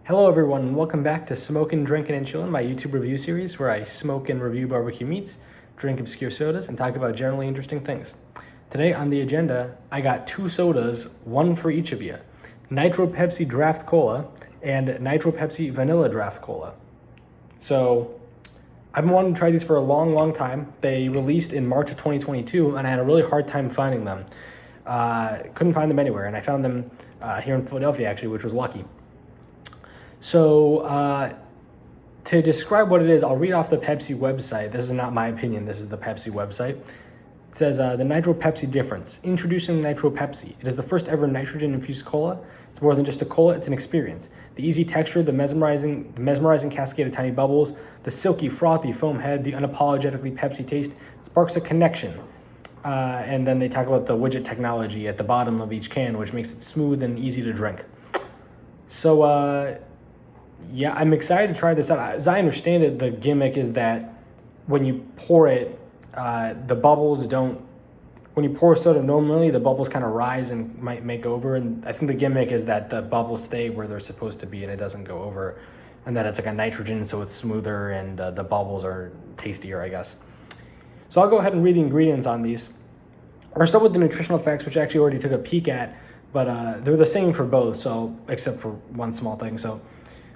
Hello everyone and welcome back to Smokin, Drinkin, and Chillin, my YouTube review series where I smoke and review barbecue meats, drink obscure sodas, and talk about generally interesting things. Today on the agenda, I got two sodas, one for each of you. Nitro Pepsi Draft Cola and Nitro Pepsi Vanilla Draft Cola. So, I've been wanting to try these for a long time. They released in March of 2022 and I had a really hard time finding them. Couldn't find them anywhere, and I found them here in Philadelphia actually, which was lucky. So, to describe what it is, I'll read off the Pepsi website. This is not my opinion, this is the Pepsi website. It says, the Nitro Pepsi difference. Introducing Nitro Pepsi. It is the first ever nitrogen-infused cola. It's more than just a cola, it's an experience. The easy texture, the mesmerizing cascade of tiny bubbles, the silky, frothy foam head, the unapologetically Pepsi taste sparks a connection. And then they talk about the widget technology at the bottom of each can, which makes it smooth and easy to drink. So, yeah, I'm excited to try this out. As I understand it, the gimmick is that when you pour it, the bubbles don't, when you pour soda normally, the bubbles kind of rise and might make over. And I think the gimmick is that the bubbles stay where they're supposed to be and it doesn't go over. And that it's like a nitrogen, so it's smoother and the bubbles are tastier, I guess. So I'll go ahead and read the ingredients on these. I'll start with the nutritional facts, which I actually already took a peek at, but they're the same for both, so except for one small thing. So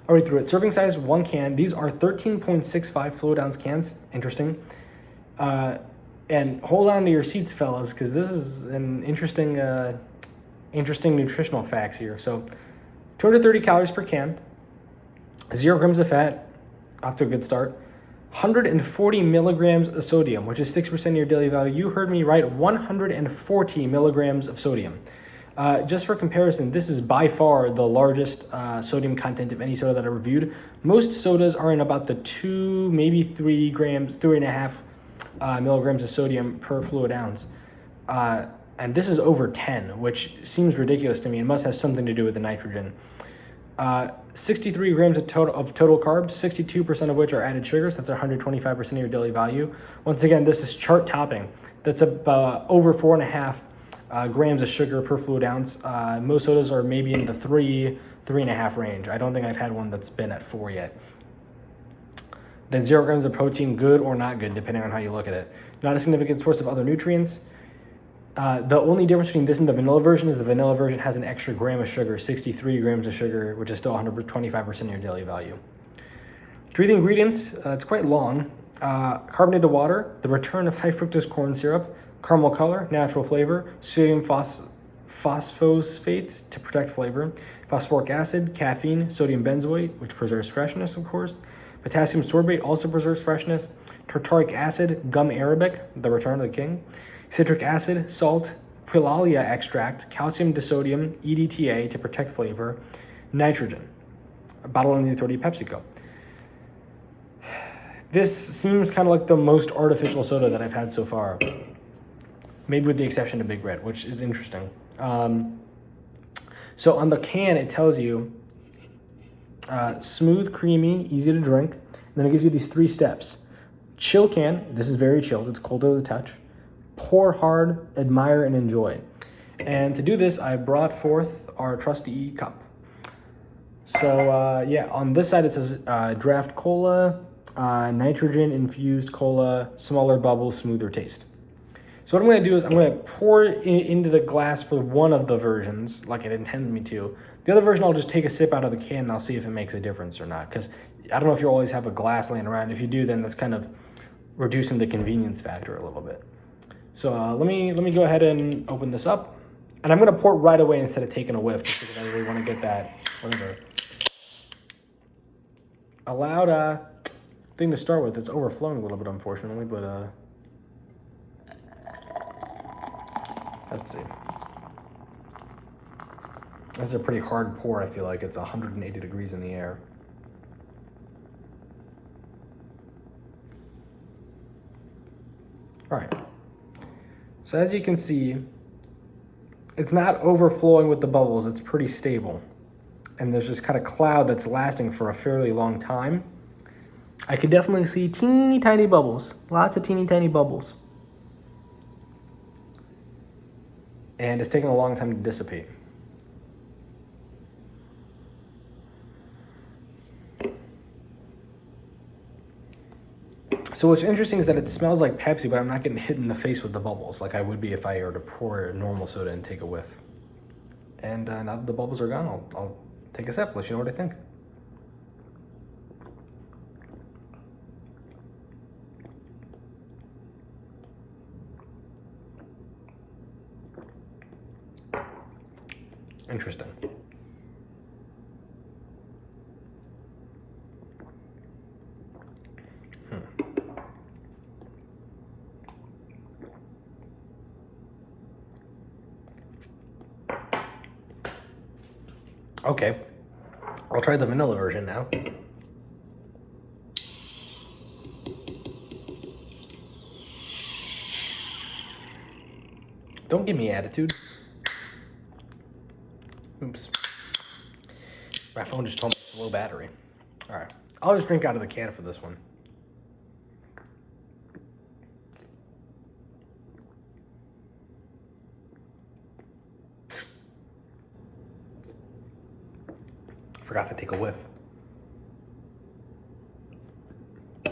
I'll read through it. Serving size, 1 can. These are 13.65 fluid ounce cans. Interesting. And hold on to your seats, fellas, because this is an interesting nutritional facts here. So 230 calories per can, 0 grams of fat, off to a good start. 140 milligrams of sodium, which is 6% of your daily value. You heard me right, 140 milligrams of sodium. Just for comparison, this is by far the largest sodium content of any soda that I reviewed. Most sodas are in about the 2, maybe 3 grams, 3.5 milligrams of sodium per fluid ounce. And this is over 10, which seems ridiculous to me. It must have something to do with the nitrogen. 63 grams of total carbs, 62% of which are added sugars. That's 125% of your daily value. Once again, this is chart topping. That's about over 4.5 grams of sugar per fluid ounce. Most sodas are maybe in the 3.5 range. I don't think I've had one that's been at 4 yet. Then 0 grams of protein, good or not good, depending on how you look at it. Not a significant source of other nutrients. The only difference between this and the vanilla version is the vanilla version has an extra gram of sugar, 63 grams of sugar, which is still 125% of your daily value. To read the ingredients, it's quite long. Carbonated water, the return of high fructose corn syrup, caramel color, natural flavor, sodium phosphosphates to protect flavor, phosphoric acid, caffeine, sodium benzoate, which preserves freshness, of course, potassium sorbate also preserves freshness, tartaric acid, gum arabic, the return of the king, citric acid, salt, quillalia extract, calcium disodium, EDTA to protect flavor, nitrogen, bottled in the authority PepsiCo. This seems kind of like the most artificial soda that I've had so far. Maybe with the exception of Big Red, which is interesting. So on the can, it tells you smooth, creamy, easy to drink. And then it gives you these 3 steps. Chill can, this is very chilled, it's cold to the touch. Pour hard, admire, and enjoy. And to do this, I brought forth our trusty cup. So yeah, on this side it says draft cola, nitrogen-infused cola, smaller bubbles, smoother taste. So what I'm going to do is I'm going to pour it into the glass for one of the versions, like it intends me to. The other version, I'll just take a sip out of the can and I'll see if it makes a difference or not. Because I don't know if you always have a glass laying around. If you do, then that's kind of reducing the convenience factor a little bit. So let me go ahead and open this up. And I'm going to pour right away instead of taking a whiff, just because I really want to get that, whatever. A loud thing to start with. It's overflowing a little bit, unfortunately, but let's see. This is a pretty hard pour, I feel like. It's 180 degrees in the air. All right. So as you can see, it's not overflowing with the bubbles. It's pretty stable. And there's this kind of cloud that's lasting for a fairly long time. I can definitely see teeny tiny bubbles. Lots of teeny tiny bubbles. And it's taking a long time to dissipate. So what's interesting is that it smells like Pepsi, but I'm not getting hit in the face with the bubbles like I would be if I were to pour a normal soda and take a whiff. And now that the bubbles are gone, I'll take a sip, let you know what I think. Interesting. Okay, I'll try the vanilla version now. Don't give me attitude. Oops. My phone just told me it's low battery. All right, I'll just drink out of the can for this one. Forgot to take a whiff.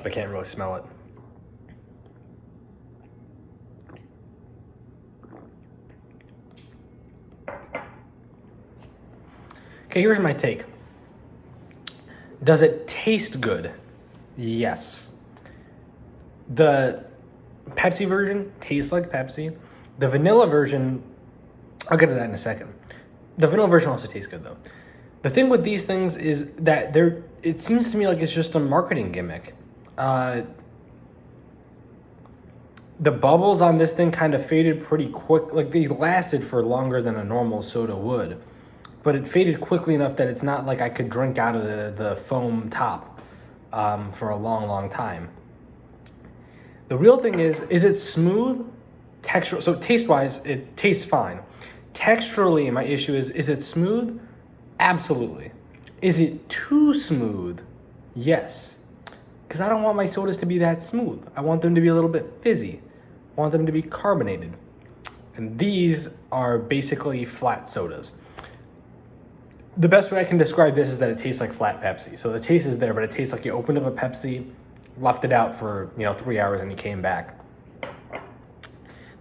I can't really smell it. Okay, here's my take. Does it taste good? Yes. The Pepsi version tastes like Pepsi. The vanilla version, I'll get to that in a second. The vanilla version also tastes good though. The thing with these things is that it seems to me like it's just a marketing gimmick. The bubbles on this thing kind of faded pretty quick. Like they lasted for longer than a normal soda would. But it faded quickly enough that it's not like I could drink out of the foam top for a long, long time. The real thing is it smooth? Texture. So taste-wise, it tastes fine. Texturally, my issue is it smooth? Absolutely. Is it too smooth? Yes. Because I don't want my sodas to be that smooth. I want them to be a little bit fizzy. I want them to be carbonated. And these are basically flat sodas. The best way I can describe this is that it tastes like flat Pepsi. So the taste is there, but it tastes like you opened up a Pepsi, left it out for 3 hours, and you came back.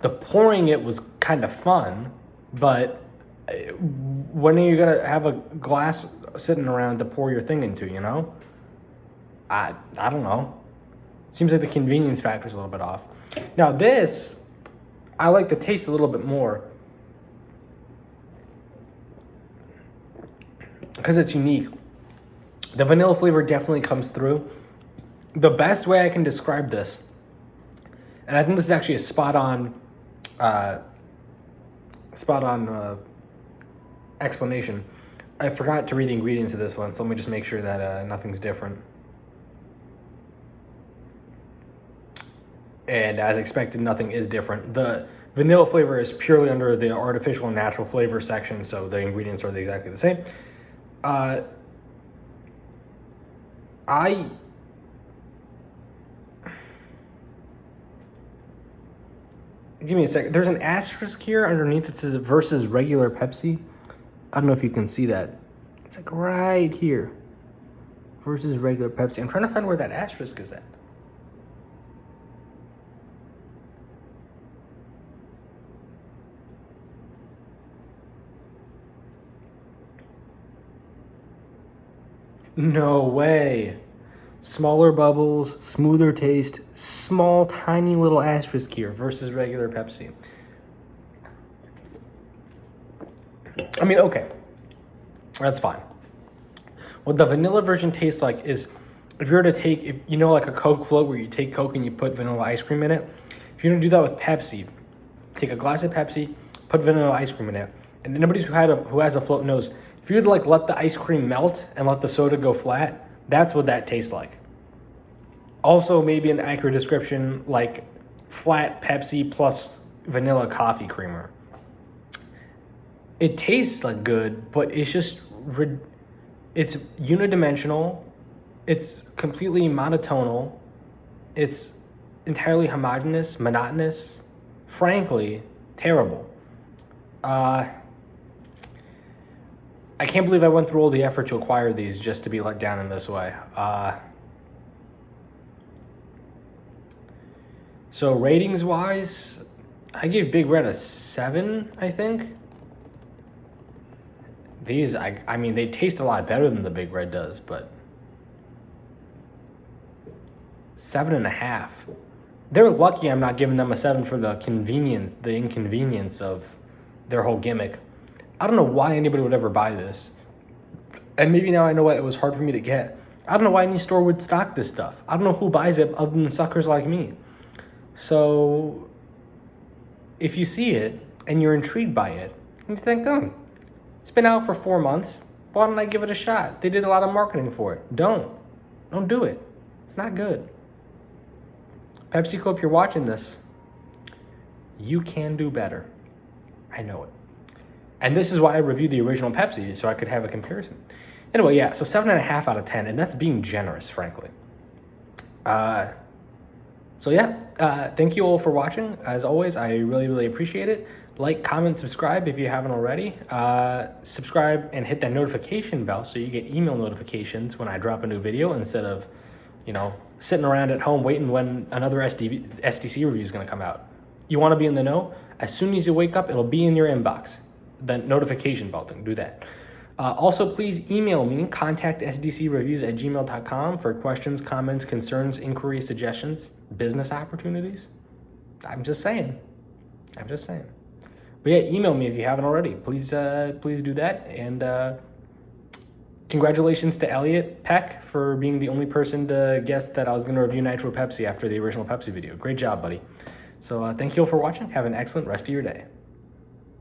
The pouring it was kind of fun, but when are you gonna have a glass sitting around to pour your thing into? I don't know. Seems like the convenience factor is a little bit off. Now this, I like the taste a little bit more because it's unique. The vanilla flavor definitely comes through. The best way I can describe this, and I think this is actually a spot on explanation. I forgot to read the ingredients of this one, so let me just make sure that nothing's different. And as expected, nothing is different. The vanilla flavor is purely under the artificial and natural flavor section, so the ingredients are exactly the same. Give me a second. There's an asterisk here underneath that says versus regular Pepsi. I don't know if you can see that. It's like right here. Versus regular Pepsi. I'm trying to find where that asterisk is at. No way. Smaller bubbles, smoother taste, small, tiny little asterisk here versus regular Pepsi. I mean, okay. That's fine. What the vanilla version tastes like is, if you were to take, like a Coke float where you take Coke and you put vanilla ice cream in it, if you're gonna do that with Pepsi, take a glass of Pepsi, put vanilla ice cream in it, and anybody who has a float knows, if you would let the ice cream melt and let the soda go flat, that's what that tastes like. Also, maybe an accurate description, like flat Pepsi plus vanilla coffee creamer. It tastes like good, but it's just, it's unidimensional, it's completely monotonal, it's entirely homogeneous, monotonous, frankly, terrible. I can't believe I went through all the effort to acquire these just to be let down in this way. So ratings wise, I gave Big Red a 7, I think. These, I mean, they taste a lot better than the Big Red does, but 7.5. They're lucky I'm not giving them a 7 for the inconvenience of their whole gimmick. I don't know why anybody would ever buy this. And maybe now I know why it was hard for me to get. I don't know why any store would stock this stuff. I don't know who buys it other than suckers like me. So if you see it and you're intrigued by it, and you think, oh, it's been out for 4 months, why don't I give it a shot? They did a lot of marketing for it. Don't do it. It's not good. PepsiCo, if you're watching this, you can do better. I know it. And this is why I reviewed the original Pepsi, so I could have a comparison. Anyway, yeah, so 7.5 out of 10, and that's being generous, frankly. So yeah, thank you all for watching. As always, I really, really appreciate it. Like, comment, subscribe if you haven't already. Subscribe and hit that notification bell so you get email notifications when I drop a new video instead of, you know, sitting around at home waiting when another SDC review is going to come out. You want to be in the know? As soon as you wake up, it'll be in your inbox. The notification bell thing, do that. Also, please email me, contactsdcreviews@gmail.com for questions, comments, concerns, inquiries, suggestions, business opportunities. I'm just saying. But yeah, email me if you haven't already. Please do that. And congratulations to Elliot Peck for being the only person to guess that I was going to review Nitro Pepsi after the original Pepsi video. Great job, buddy. So thank you all for watching. Have an excellent rest of your day.